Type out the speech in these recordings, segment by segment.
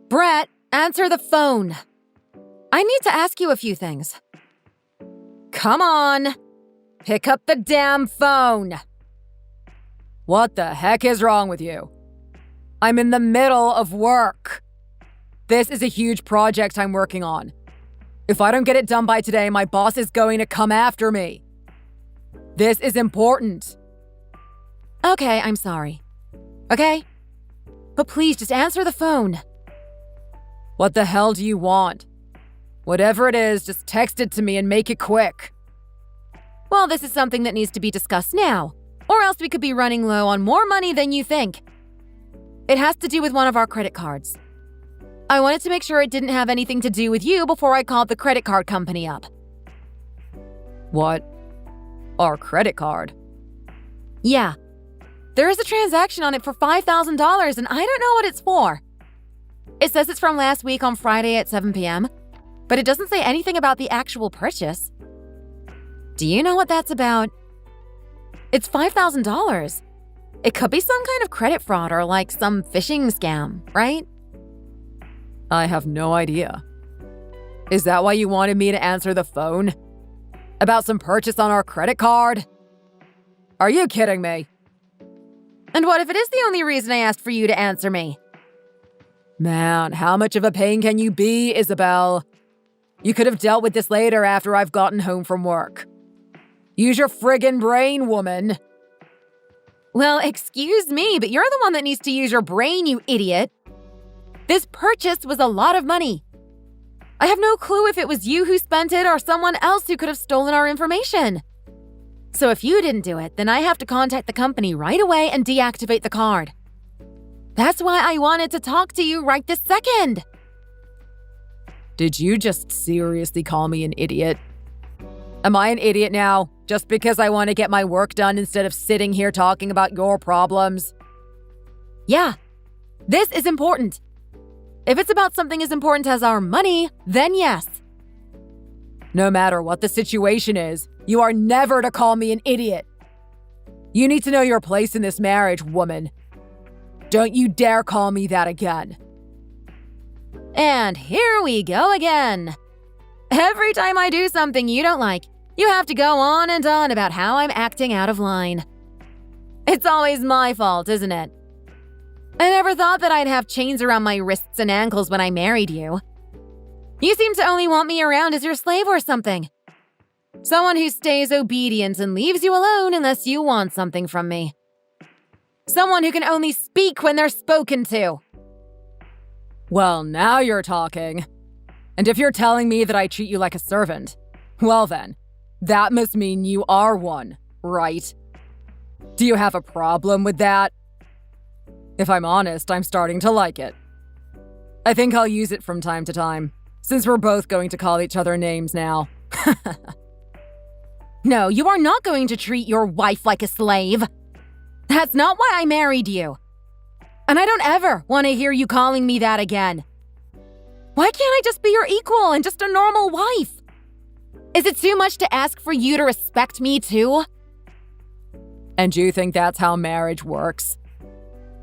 Brett, answer the phone. I need to ask you a few things. Come on. Pick up the damn phone. What the heck is wrong with you? I'm in the middle of work. This is a huge project I'm working on. If I don't get it done by today, my boss is going to come after me. This is important. Okay, I'm sorry. Okay? But please just answer the phone. What the hell do you want? Whatever it is, just text it to me and make it quick. Well, this is something that needs to be discussed now, or else we could be running low on more money than you think. It has to do with one of our credit cards. I wanted to make sure it didn't have anything to do with you before I called the credit card company up. What? Our credit card? Yeah. There is a transaction on it for $5,000 and I don't know what it's for. It says it's from last week on Friday at 7 p.m., but it doesn't say anything about the actual purchase. Do you know what that's about? It's $5,000. It could be some kind of credit fraud or like some phishing scam, right? I have no idea. Is that why you wanted me to answer the phone? About some purchase on our credit card? Are you kidding me? And what if it is the only reason I asked for you to answer me? Man, how much of a pain can you be, Isabel? You could have dealt with this later after I've gotten home from work. Use your friggin' brain, woman. Well, excuse me, but you're the one that needs to use your brain, you idiot. This purchase was a lot of money. I have no clue if it was you who spent it or someone else who could have stolen our information. So if you didn't do it, then I have to contact the company right away and deactivate the card. That's why I wanted to talk to you right this second. Did you just seriously call me an idiot? Am I an idiot now, just because I want to get my work done instead of sitting here talking about your problems? Yeah, this is important. If it's about something as important as our money, then yes. No matter what the situation is, you are never to call me an idiot. You need to know your place in this marriage, woman. Don't you dare call me that again. And here we go again. Every time I do something you don't like, you have to go on and on about how I'm acting out of line. It's always my fault, isn't it? I never thought that I'd have chains around my wrists and ankles when I married you. You seem to only want me around as your slave or something. Someone who stays obedient and leaves you alone unless you want something from me. Someone who can only speak when they're spoken to. Well, now you're talking. And if you're telling me that I treat you like a servant, well then, that must mean you are one, right? Do you have a problem with that? If I'm honest, I'm starting to like it. I think I'll use it from time to time, since we're both going to call each other names now. No, you are not going to treat your wife like a slave. That's not why I married you. And I don't ever want to hear you calling me that again. Why can't I just be your equal and just a normal wife? Is it too much to ask for you to respect me too? And you think that's how marriage works?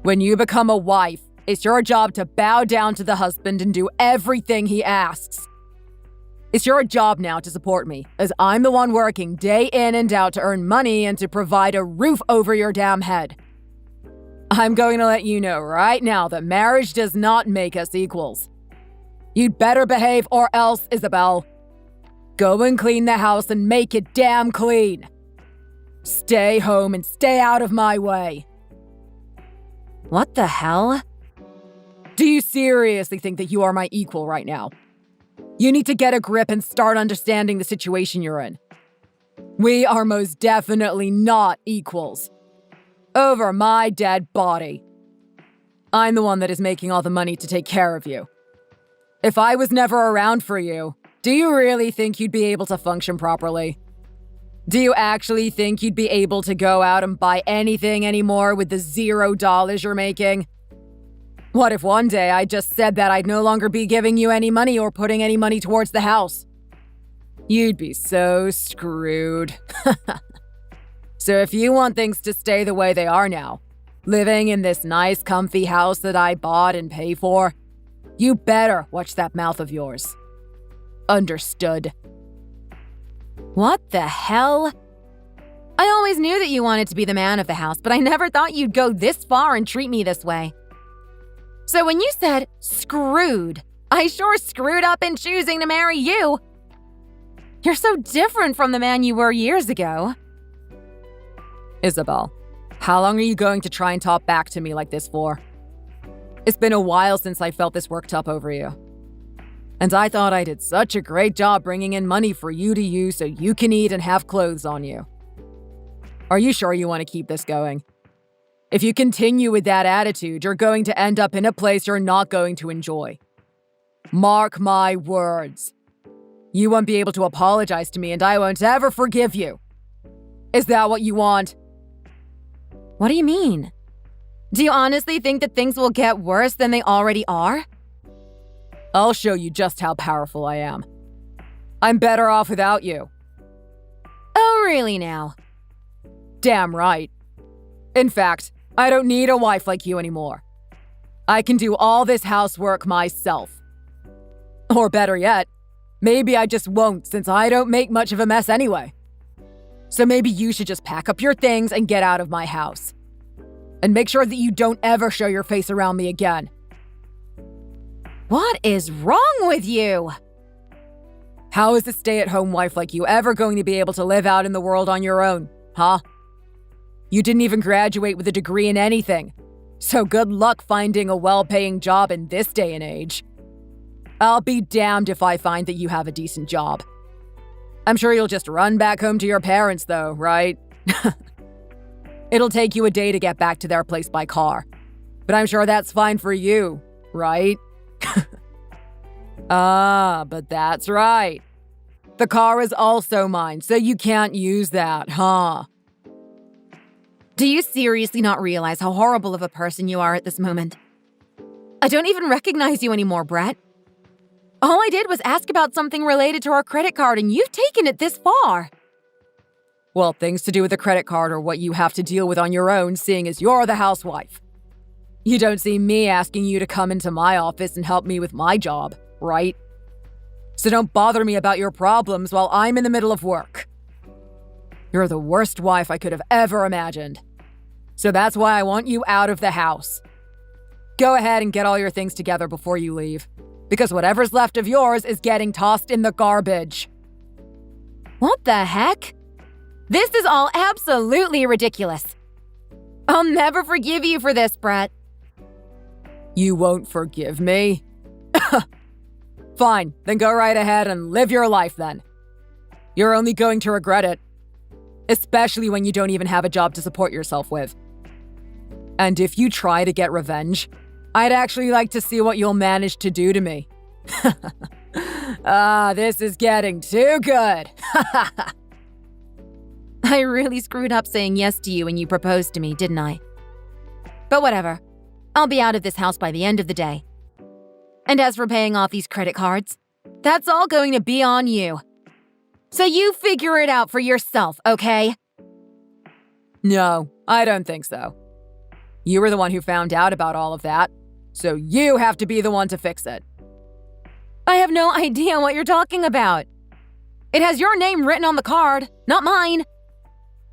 When you become a wife, it's your job to bow down to the husband and do everything he asks. It's your job now to support me, as I'm the one working day in and out to earn money and to provide a roof over your damn head. I'm going to let you know right now that marriage does not make us equals. You'd better behave or else, Isabel. Go and clean the house and make it damn clean. Stay home and stay out of my way. What the hell? Do you seriously think that you are my equal right now? You need to get a grip and start understanding the situation you're in. We are most definitely not equals. Over my dead body. I'm the one that is making all the money to take care of you. If I was never around for you, do you really think you'd be able to function properly? Do you actually think you'd be able to go out and buy anything anymore with the $0 you're making? What if one day I just said that I'd no longer be giving you any money or putting any money towards the house? You'd be so screwed. So if you want things to stay the way they are now, living in this nice, comfy house that I bought and pay for. You better watch that mouth of yours. Understood. What the hell? I always knew that you wanted to be the man of the house, but I never thought you'd go this far and treat me this way. So when you said screwed, I sure screwed up in choosing to marry you. You're so different from the man you were years ago. Isabel, how long are you going to try and talk back to me like this for? It's been a while since I felt this worked up over you. And I thought I did such a great job bringing in money for you to use so you can eat and have clothes on you. Are you sure you want to keep this going? If you continue with that attitude, you're going to end up in a place you're not going to enjoy. Mark my words. You won't be able to apologize to me and I won't ever forgive you. Is that what you want? What do you mean? Do you honestly think that things will get worse than they already are? I'll show you just how powerful I am. I'm better off without you. Oh, really now? Damn right. In fact, I don't need a wife like you anymore. I can do all this housework myself. Or better yet, maybe I just won't since I don't make much of a mess anyway. So maybe you should just pack up your things and get out of my house. And make sure that you don't ever show your face around me again. What is wrong with you? How is a stay-at-home wife like you ever going to be able to live out in the world on your own, huh? You didn't even graduate with a degree in anything. So good luck finding a well-paying job in this day and age. I'll be damned if I find that you have a decent job. I'm sure you'll just run back home to your parents though, right? It'll take you a day to get back to their place by car. But I'm sure that's fine for you, right? But that's right. The car is also mine, so you can't use that, huh? Do you seriously not realize how horrible of a person you are at this moment? I don't even recognize you anymore, Brett. All I did was ask about something related to our credit card, and you've taken it this far. Well, things to do with the credit card are what you have to deal with on your own, seeing as you're the housewife. You don't see me asking you to come into my office and help me with my job, right? So don't bother me about your problems while I'm in the middle of work. You're the worst wife I could have ever imagined. So that's why I want you out of the house. Go ahead and get all your things together before you leave, because whatever's left of yours is getting tossed in the garbage. What the heck? This is all absolutely ridiculous. I'll never forgive you for this, Brett. You won't forgive me? Fine, then go right ahead and live your life then. You're only going to regret it. Especially when you don't even have a job to support yourself with. And if you try to get revenge, I'd actually like to see what you'll manage to do to me. This is getting too good. I really screwed up saying yes to you when you proposed to me, didn't I? But whatever. I'll be out of this house by the end of the day. And as for paying off these credit cards, that's all going to be on you. So you figure it out for yourself, okay? No, I don't think so. You were the one who found out about all of that, so you have to be the one to fix it. I have no idea what you're talking about. It has your name written on the card, not mine.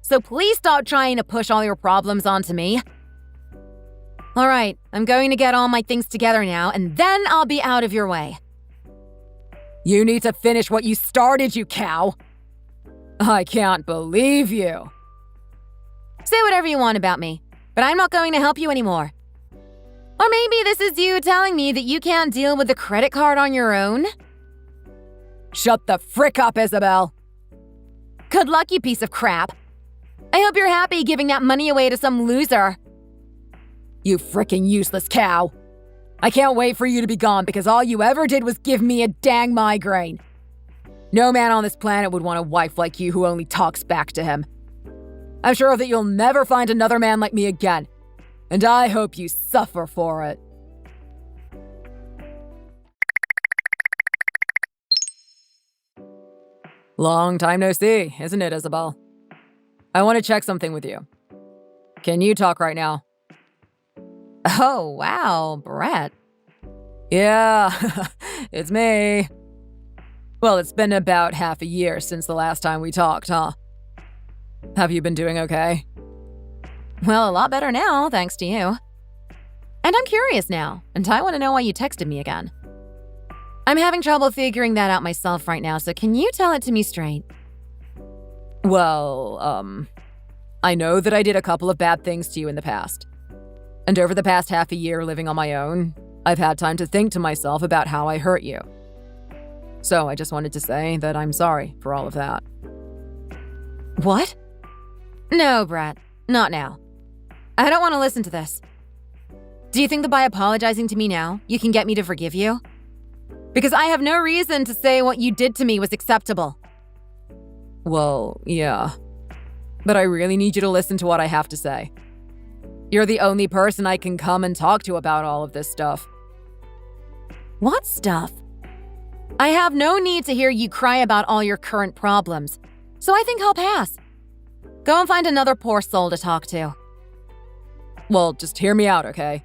So please stop trying to push all your problems onto me. All right, I'm going to get all my things together now, and then I'll be out of your way. You need to finish what you started, you cow. I can't believe you. Say whatever you want about me, but I'm not going to help you anymore. Or maybe this is you telling me that you can't deal with the credit card on your own? Shut the frick up, Isabel. Good luck, you piece of crap. I hope you're happy giving that money away to some loser. You frickin' useless cow. I can't wait for you to be gone because all you ever did was give me a dang migraine. No man on this planet would want a wife like you who only talks back to him. I'm sure that you'll never find another man like me again, and I hope you suffer for it. Long time no see, isn't it, Isabel? I want to check something with you. Can you talk right now? Oh, wow, Brett. Yeah, it's me. Well, it's been about half a year since the last time we talked, huh? Have you been doing okay? Well, a lot better now, thanks to you. And I'm curious now, and I want to know why you texted me again. I'm having trouble figuring that out myself right now, so can you tell it to me straight? Well, I know that I did a couple of bad things to you in the past. And over the past half a year living on my own, I've had time to think to myself about how I hurt you. So I just wanted to say that I'm sorry for all of that. What? No, Brett, not now. I don't want to listen to this. Do you think that by apologizing to me now, you can get me to forgive you? Because I have no reason to say what you did to me was acceptable. Well, yeah. But I really need you to listen to what I have to say. You're the only person I can come and talk to about all of this stuff. What stuff? I have no need to hear you cry about all your current problems, so I think I'll pass. Go and find another poor soul to talk to. Well, just hear me out, okay?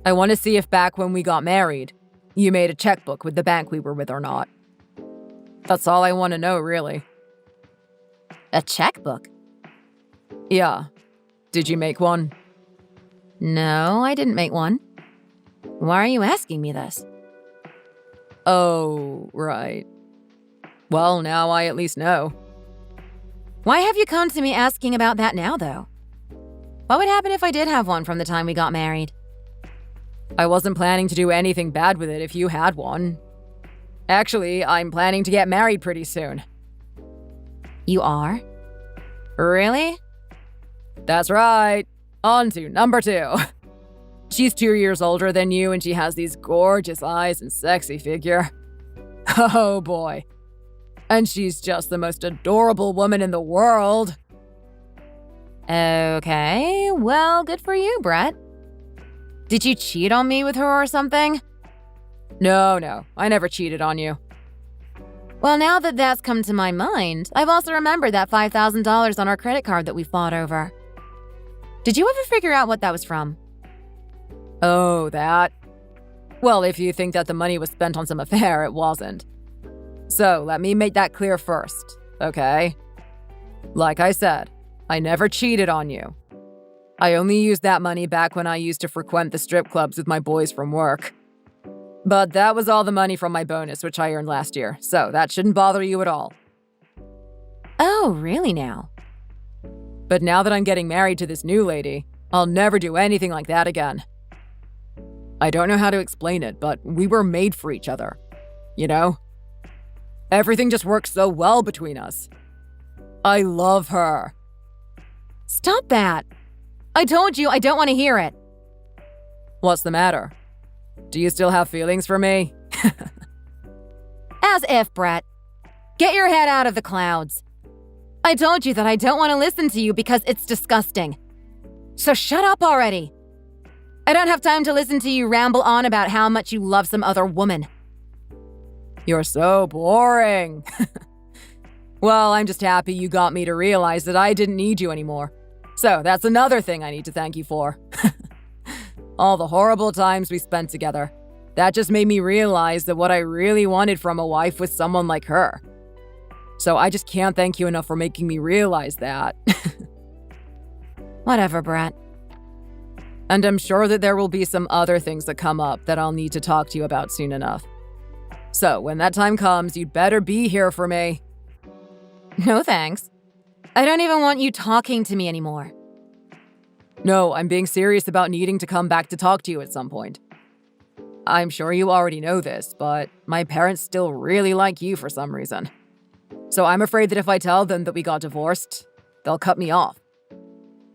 I want to see if back when we got married, you made a checkbook with the bank we were with or not. That's all I want to know, really. A checkbook? Yeah. Did you make one? No, I didn't make one. Why are you asking me this? Oh, right. Well, now I at least know. Why have you come to me asking about that now, though? What would happen if I did have one from the time we got married? I wasn't planning to do anything bad with it if you had one. Actually, I'm planning to get married pretty soon. You are? Really? That's right. On to number 2. She's 2 years older than you and she has these gorgeous eyes and sexy figure. Oh boy. And she's just the most adorable woman in the world. Okay, well, good for you, Brett. Did you cheat on me with her or something? No, I never cheated on you. Well, now that that's come to my mind, I've also remembered that $5,000 on our credit card that we fought over. Did you ever figure out what that was from? Oh, that? Well, if you think that the money was spent on some affair, it wasn't. So, let me make that clear first, okay? Like I said, I never cheated on you. I only used that money back when I used to frequent the strip clubs with my boys from work. But that was all the money from my bonus, which I earned last year, so that shouldn't bother you at all. Oh, really now? But now that I'm getting married to this new lady, I'll never do anything like that again. I don't know how to explain it, but we were made for each other. You know? Everything just works so well between us. I love her. Stop that. I told you I don't want to hear it. What's the matter? Do you still have feelings for me? As if, Brett. Get your head out of the clouds. I told you that I don't want to listen to you because it's disgusting. So shut up already. I don't have time to listen to you ramble on about how much you love some other woman. You're so boring. Well, I'm just happy you got me to realize that I didn't need you anymore. So that's another thing I need to thank you for. All the horrible times we spent together. That just made me realize that what I really wanted from a wife was someone like her. So I just can't thank you enough for making me realize that. Whatever, Brett. And I'm sure that there will be some other things that come up that I'll need to talk to you about soon enough. So when that time comes, you'd better be here for me. No thanks. I don't even want you talking to me anymore. No, I'm being serious about needing to come back to talk to you at some point. I'm sure you already know this, but my parents still really like you for some reason. So I'm afraid that if I tell them that we got divorced, they'll cut me off.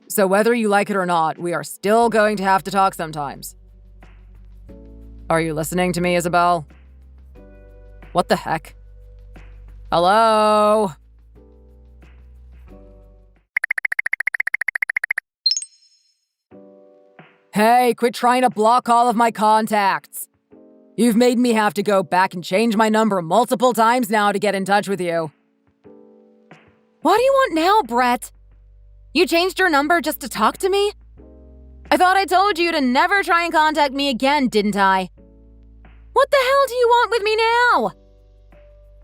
So whether you like it or not, we are still going to have to talk sometimes. Are you listening to me, Isabel? What the heck? Hello? Hey, quit trying to block all of my contacts. You've made me have to go back and change my number multiple times now to get in touch with you. What do you want now, Brett? You changed your number just to talk to me? I thought I told you to never try and contact me again, didn't I? What the hell do you want with me now?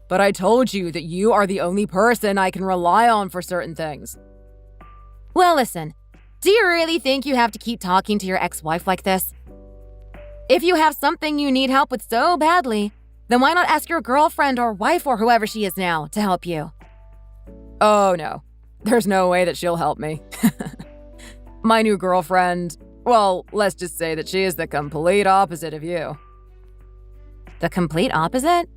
But I told you that you are the only person I can rely on for certain things. Well, listen, do you really think you have to keep talking to your ex-wife like this? If you have something you need help with so badly, then why not ask your girlfriend or wife or whoever she is now to help you? Oh no, there's no way that she'll help me. My new girlfriend, well, let's just say that she is the complete opposite of you. The complete opposite?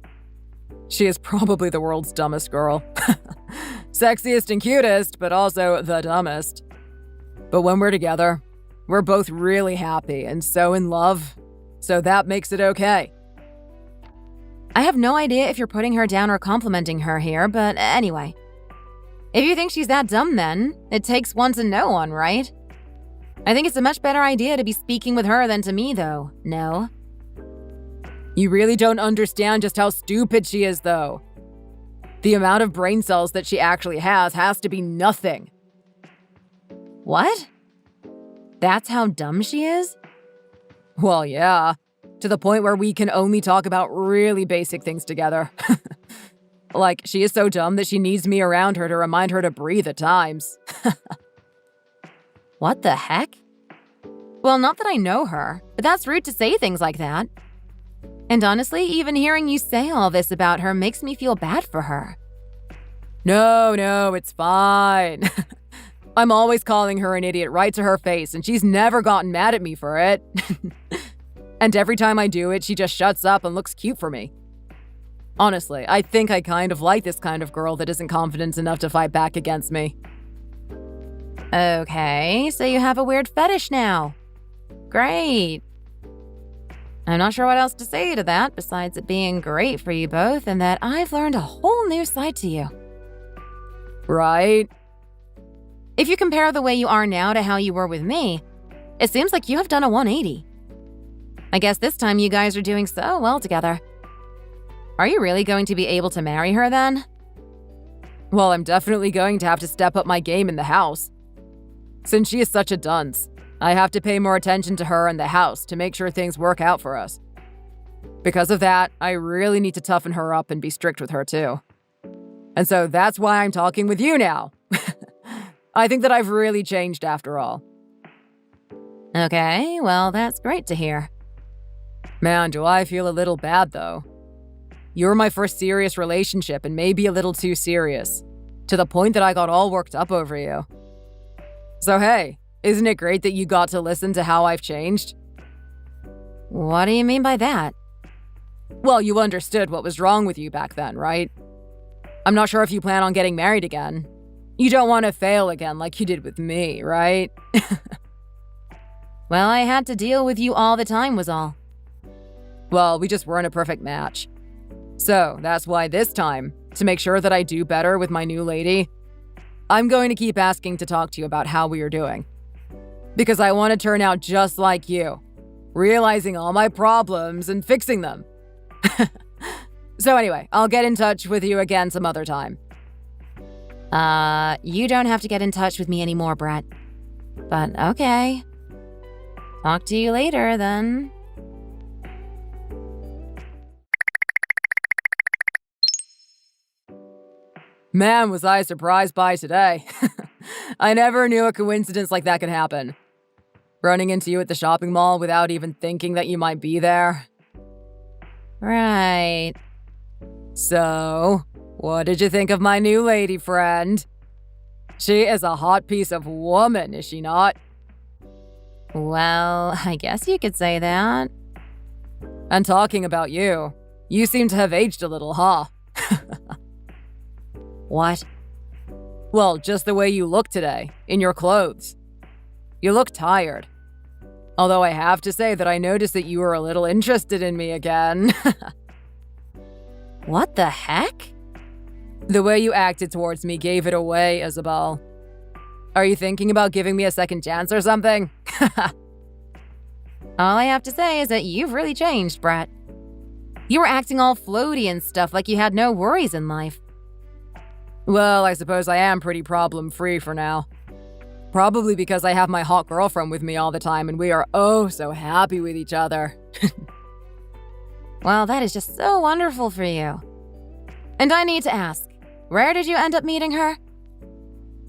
She is probably the world's dumbest girl. Sexiest and cutest, but also the dumbest. But when we're together, we're both really happy and so in love, so that makes it okay. I have no idea if you're putting her down or complimenting her here, but anyway. If you think she's that dumb then, it takes one to know one, right? I think it's a much better idea to be speaking with her than to me, though, no? You really don't understand just how stupid she is, though. The amount of brain cells that she actually has to be nothing. What? That's how dumb she is? Well, yeah. To the point where we can only talk about really basic things together. Like, she is so dumb that she needs me around her to remind her to breathe at times. What the heck? Well, not that I know her, but that's rude to say things like that. And honestly, even hearing you say all this about her makes me feel bad for her. No, it's fine. I'm always calling her an idiot right to her face, and she's never gotten mad at me for it. And every time I do it, she just shuts up and looks cute for me. Honestly, I think I kind of like this kind of girl that isn't confident enough to fight back against me. Okay, so you have a weird fetish now. Great. I'm not sure what else to say to that besides it being great for you both and that I've learned a whole new side to you. Right? If you compare the way you are now to how you were with me, it seems like you have done a 180. I guess this time you guys are doing so well together. Are you really going to be able to marry her then? Well, I'm definitely going to have to step up my game in the house. Since she is such a dunce, I have to pay more attention to her and the house to make sure things work out for us. Because of that, I really need to toughen her up and be strict with her too. And so that's why I'm talking with you now. I think that I've really changed after all. Okay, well, that's great to hear. Man, do I feel a little bad though. You're my first serious relationship and maybe a little too serious, to the point that I got all worked up over you. So hey, isn't it great that you got to listen to how I've changed? What do you mean by that? Well, you understood what was wrong with you back then, right? I'm not sure if you plan on getting married again. You don't want to fail again like you did with me, right? Well, I had to deal with you all the time was all. Well, we just weren't a perfect match. So that's why this time, to make sure that I do better with my new lady, I'm going to keep asking to talk to you about how we are doing. Because I want to turn out just like you, realizing all my problems and fixing them. So anyway, I'll get in touch with you again some other time. You don't have to get in touch with me anymore, Brett. But okay. Talk to you later, then. Man, was I surprised by today. I never knew a coincidence like that could happen. Running into you at the shopping mall without even thinking that you might be there. Right. So, what did you think of my new lady friend? She is a hot piece of woman, is she not? Well, I guess you could say that. And talking about you, you seem to have aged a little, huh? What? Well, just the way you look today, in your clothes. You look tired. Although I have to say that I noticed that you were a little interested in me again. What the heck? The way you acted towards me gave it away, Isabel. Are you thinking about giving me a second chance or something? All I have to say is that you've really changed, Brett. You were acting all floaty and stuff like you had no worries in life. Well, I suppose I am pretty problem-free for now. Probably because I have my hot girlfriend with me all the time and we are oh so happy with each other. Well, that is just so wonderful for you. And I need to ask, where did you end up meeting her?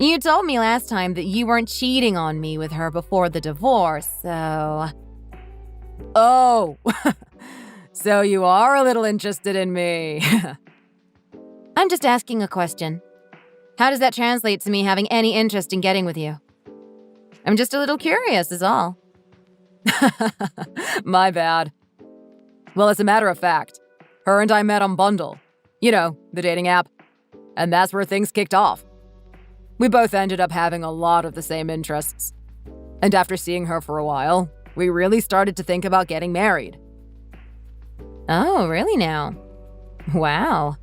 You told me last time that you weren't cheating on me with her before the divorce, so... Oh, so you are a little interested in me. I'm just asking a question. How does that translate to me having any interest in getting with you? I'm just a little curious, is all. My bad. Well, as a matter of fact, her and I met on Bundle. You know, the dating app. And that's where things kicked off. We both ended up having a lot of the same interests. And after seeing her for a while, we really started to think about getting married. Oh, really now? Wow.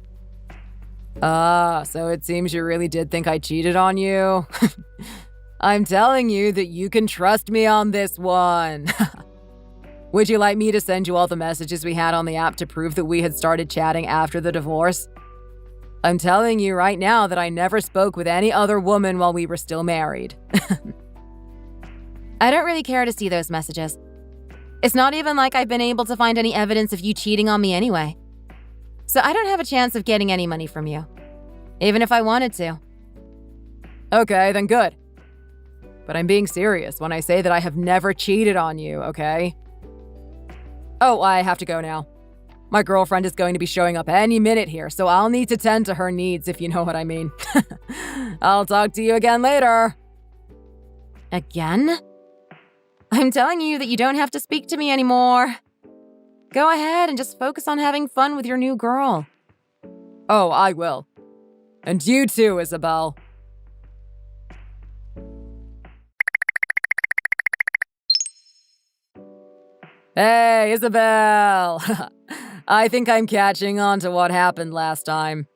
So it seems you really did think I cheated on you? I'm telling you that you can trust me on this one. Would you like me to send you all the messages we had on the app to prove that we had started chatting after the divorce? I'm telling you right now that I never spoke with any other woman while we were still married. I don't really care to see those messages. It's not even like I've been able to find any evidence of you cheating on me anyway. So I don't have a chance of getting any money from you, even if I wanted to. Okay, then good. But I'm being serious when I say that I have never cheated on you, okay? Oh, I have to go now. My girlfriend is going to be showing up any minute here, so I'll need to tend to her needs, if you know what I mean. I'll talk to you again later. Again? I'm telling you that you don't have to speak to me anymore. Go ahead and just focus on having fun with your new girl. Oh, I will. And you too, Isabel. Hey, Isabel! I think I'm catching on to what happened last time.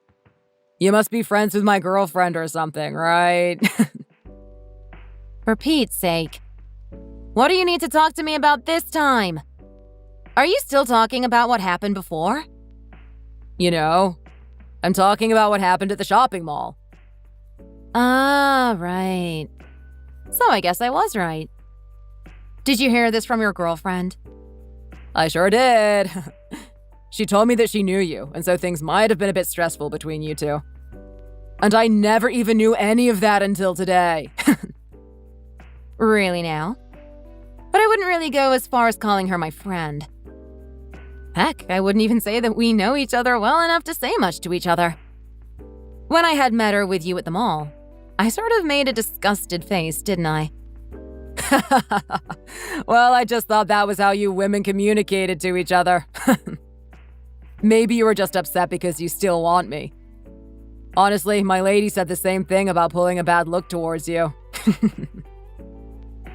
You must be friends with my girlfriend or something, right? For Pete's sake. What do you need to talk to me about this time? Are you still talking about what happened before? You know, I'm talking about what happened at the shopping mall. Ah, right. So I guess I was right. Did you hear this from your girlfriend? I sure did. She told me that she knew you, and so things might have been a bit stressful between you two. And I never even knew any of that until today. Really now? But I wouldn't really go as far as calling her my friend. Heck, I wouldn't even say that we know each other well enough to say much to each other. When I had met her with you at the mall, I sort of made a disgusted face, didn't I? Well, I just thought that was how you women communicated to each other. Maybe you were just upset because you still want me. Honestly, my lady said the same thing about pulling a bad look towards you.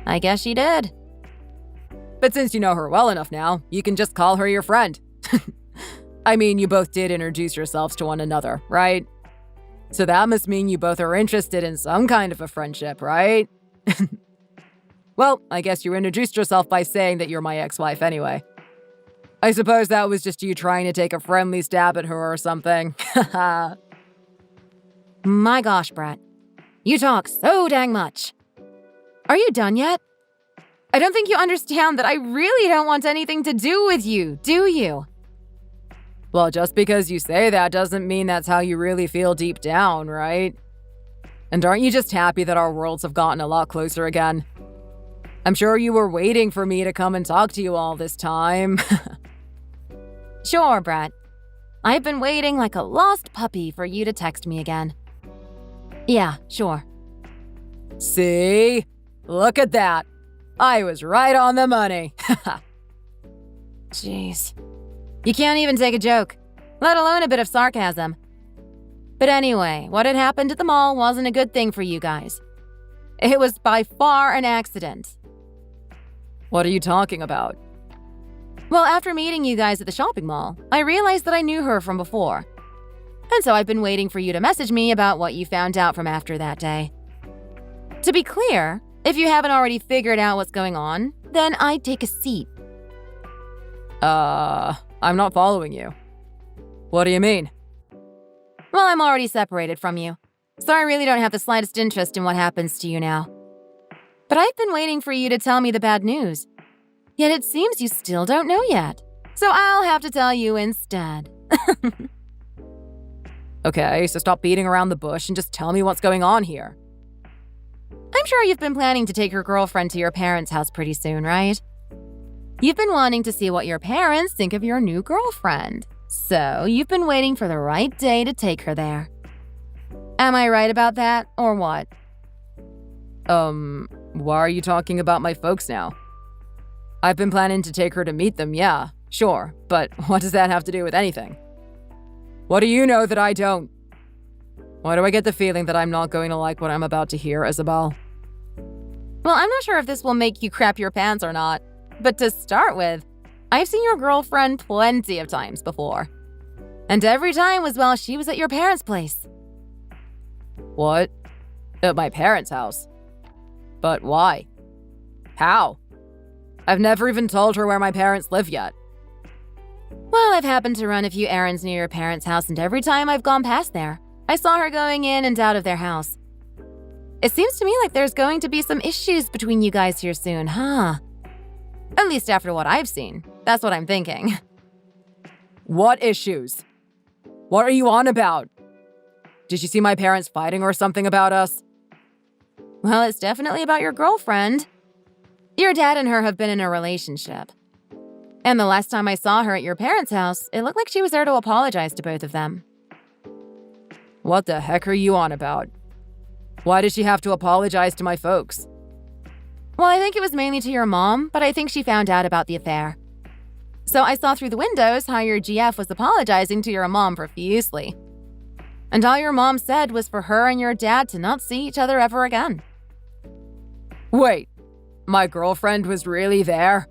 I guess she did. But since you know her well enough now, you can just call her your friend. I mean, you both did introduce yourselves to one another, right? So that must mean you both are interested in some kind of a friendship, right? Well, I guess you introduced yourself by saying that you're my ex-wife anyway. I suppose that was just you trying to take a friendly stab at her or something. My gosh, Brett. You talk so dang much. Are you done yet? I don't think you understand that I really don't want anything to do with you, do you? Well, just because you say that doesn't mean that's how you really feel deep down, right? And aren't you just happy that our worlds have gotten a lot closer again? I'm sure you were waiting for me to come and talk to you all this time. Sure, Brett. I've been waiting like a lost puppy for you to text me again. Yeah, sure. See? Look at that. I was right on the money. Jeez. You can't even take a joke, let alone a bit of sarcasm. But anyway, what had happened at the mall wasn't a good thing for you guys. It was by far an accident. What are you talking about? Well, after meeting you guys at the shopping mall, I realized that I knew her from before. And so I've been waiting for you to message me about what you found out from after that day. To be clear, if you haven't already figured out what's going on, then I'd take a seat. I'm not following you. What do you mean? Well, I'm already separated from you, so I really don't have the slightest interest in what happens to you now. But I've been waiting for you to tell me the bad news. Yet it seems you still don't know yet. So I'll have to tell you instead. Okay, so stop beating around the bush and just tell me what's going on here. I'm sure you've been planning to take your girlfriend to your parents' house pretty soon, right? You've been wanting to see what your parents think of your new girlfriend. So you've been waiting for the right day to take her there. Am I right about that, or what? Why are you talking about my folks now? I've been planning to take her to meet them, yeah, sure, but what does that have to do with anything? What do you know that I don't? Why do I get the feeling that I'm not going to like what I'm about to hear, Isabel? Well, I'm not sure if this will make you crap your pants or not, but to start with, I've seen your girlfriend plenty of times before. And every time was while she was at your parents' place. What? At my parents' house? But why? How? I've never even told her where my parents live yet. Well, I've happened to run a few errands near your parents' house, and every time I've gone past there, I saw her going in and out of their house. It seems to me like there's going to be some issues between you guys here soon, huh? At least after what I've seen. That's what I'm thinking. What issues? What are you on about? Did you see my parents fighting or something about us? Well, it's definitely about your girlfriend. Your dad and her have been in a relationship. And the last time I saw her at your parents' house, it looked like she was there to apologize to both of them. What the heck are you on about? Why does she have to apologize to my folks? Well, I think it was mainly to your mom, but I think she found out about the affair. So I saw through the windows how your GF was apologizing to your mom profusely. And all your mom said was for her and your dad to not see each other ever again. Wait, my girlfriend was really there?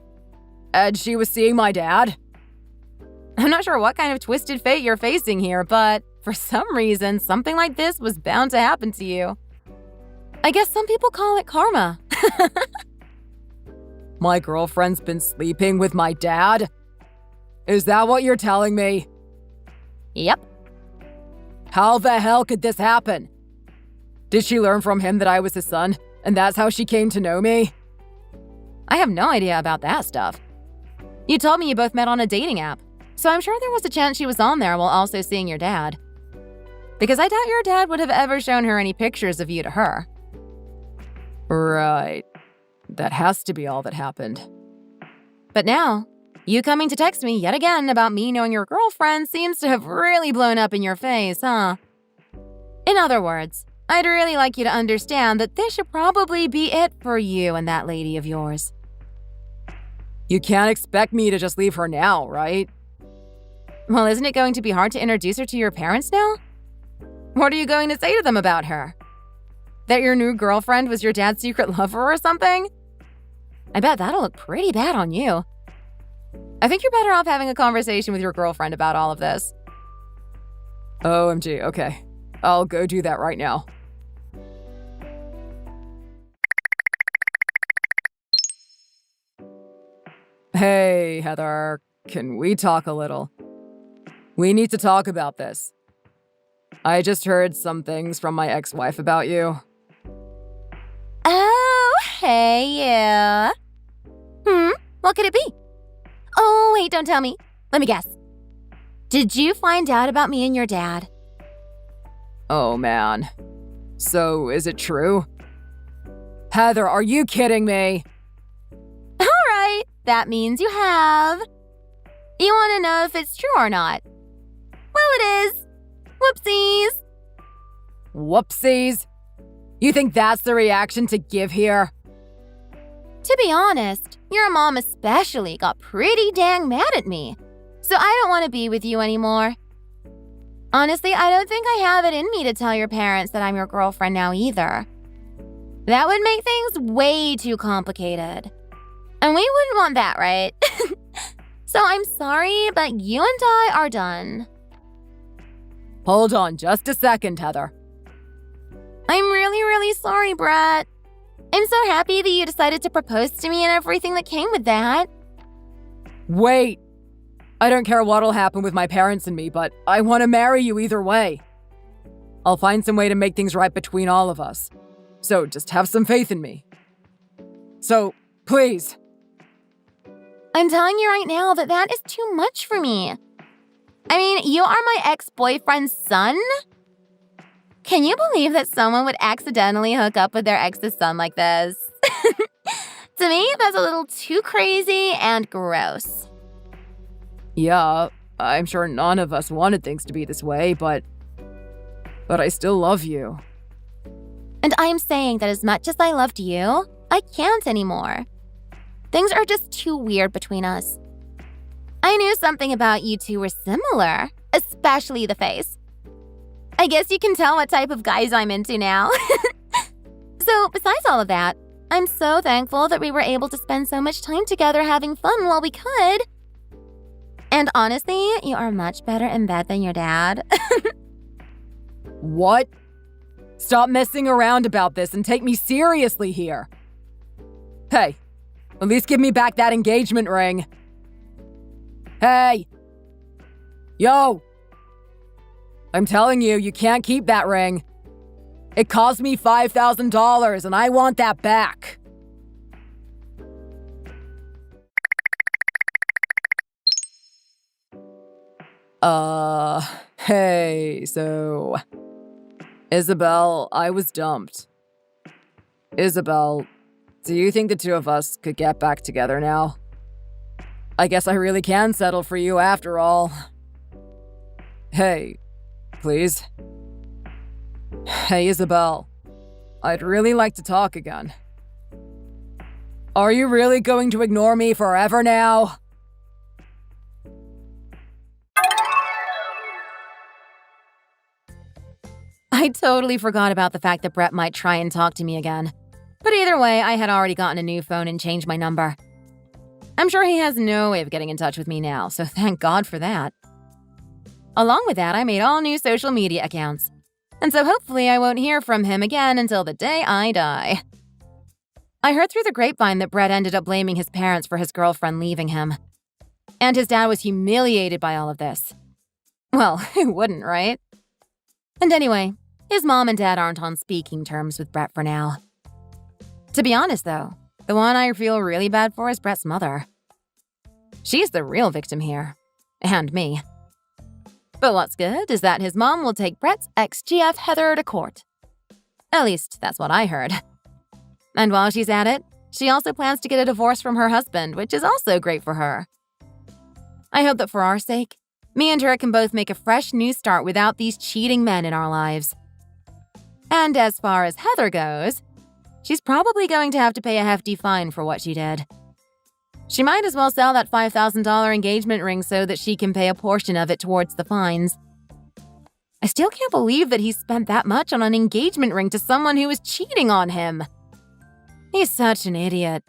And she was seeing my dad? I'm not sure what kind of twisted fate you're facing here, but for some reason, something like this was bound to happen to you. I guess some people call it karma. My girlfriend's been sleeping with my dad? Is that what you're telling me? Yep. How the hell could this happen? Did she learn from him that I was his son, and that's how she came to know me? I have no idea about that stuff. You told me you both met on a dating app, so I'm sure there was a chance she was on there while also seeing your dad. Because I doubt your dad would have ever shown her any pictures of you to her. Right. That has to be all that happened. But now, you coming to text me yet again about me knowing your girlfriend seems to have really blown up in your face, huh? In other words, I'd really like you to understand that this should probably be it for you and that lady of yours. You can't expect me to just leave her now, right? Well, isn't it going to be hard to introduce her to your parents now? What are you going to say to them about her? That your new girlfriend was your dad's secret lover or something? I bet that'll look pretty bad on you. I think you're better off having a conversation with your girlfriend about all of this. OMG, okay. I'll go do that right now. Hey, Heather, can we talk a little? We need to talk about this. I just heard some things from my ex-wife about you. Oh, hey, yeah. What could it be? Oh, wait, don't tell me. Let me guess. Did you find out about me and your dad? Oh, man. So, is it true? Heather, are you kidding me? All right, that means you have. You want to know if it's true or not? Well, it is. Whoopsies. Whoopsies? You think that's the reaction to give here? To be honest, your mom especially got pretty dang mad at me. So I don't want to be with you anymore. Honestly, I don't think I have it in me to tell your parents that I'm your girlfriend now either. That would make things way too complicated. And we wouldn't want that, right? So I'm sorry, but you and I are done. Hold on just a second, Heather. I'm really sorry, Brett. I'm so happy that you decided to propose to me and everything that came with that. Wait. I don't care what'll happen with my parents and me, but I want to marry you either way. I'll find some way to make things right between all of us. So just have some faith in me. So, please. I'm telling you right now that that is too much for me. I mean, you are my ex-boyfriend's son? Can you believe that someone would accidentally hook up with their ex's son like this? To me, that's a little too crazy and gross. Yeah, I'm sure none of us wanted things to be this way, but I still love you. And I'm saying that as much as I loved you, I can't anymore. Things are just too weird between us. I knew something about you two were similar, especially the face. I guess you can tell what type of guys I'm into now. So, besides all of that, I'm so thankful that we were able to spend so much time together having fun while we could. And honestly, you are much better in bed than your dad. What? Stop messing around about this and take me seriously here. Hey, at least give me back that engagement ring. Hey! Yo! I'm telling you, you can't keep that ring. It cost me $5,000 and I want that back. Hey, so... Isabel, I was dumped. Isabel, do you think the two of us could get back together now? I guess I really can settle for you after all. Hey, please. Hey, Isabel. I'd really like to talk again. Are you really going to ignore me forever now? I totally forgot about the fact that Brett might try and talk to me again. But either way, I had already gotten a new phone and changed my number. I'm sure he has no way of getting in touch with me now, so thank God for that. Along with that, I made all new social media accounts. And so hopefully I won't hear from him again until the day I die. I heard through the grapevine that Brett ended up blaming his parents for his girlfriend leaving him. And his dad was humiliated by all of this. Well, who wouldn't, right? And anyway, his mom and dad aren't on speaking terms with Brett for now. To be honest, though, the one I feel really bad for is Brett's mother. She's the real victim here. And me. But what's good is that his mom will take Brett's ex-GF Heather to court. At least, that's what I heard. And while she's at it, she also plans to get a divorce from her husband, which is also great for her. I hope that for our sake, me and her can both make a fresh new start without these cheating men in our lives. And as far as Heather goes, she's probably going to have to pay a hefty fine for what she did. She might as well sell that $5,000 engagement ring so that she can pay a portion of it towards the fines. I still can't believe that he spent that much on an engagement ring to someone who was cheating on him. He's such an idiot.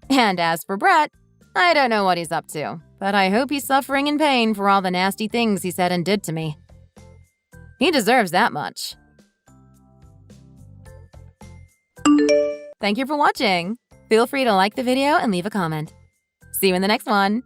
And as for Brett, I don't know what he's up to, but I hope he's suffering in pain for all the nasty things he said and did to me. He deserves that much. Thank you for watching. Feel free to like the video and leave a comment. See you in the next one.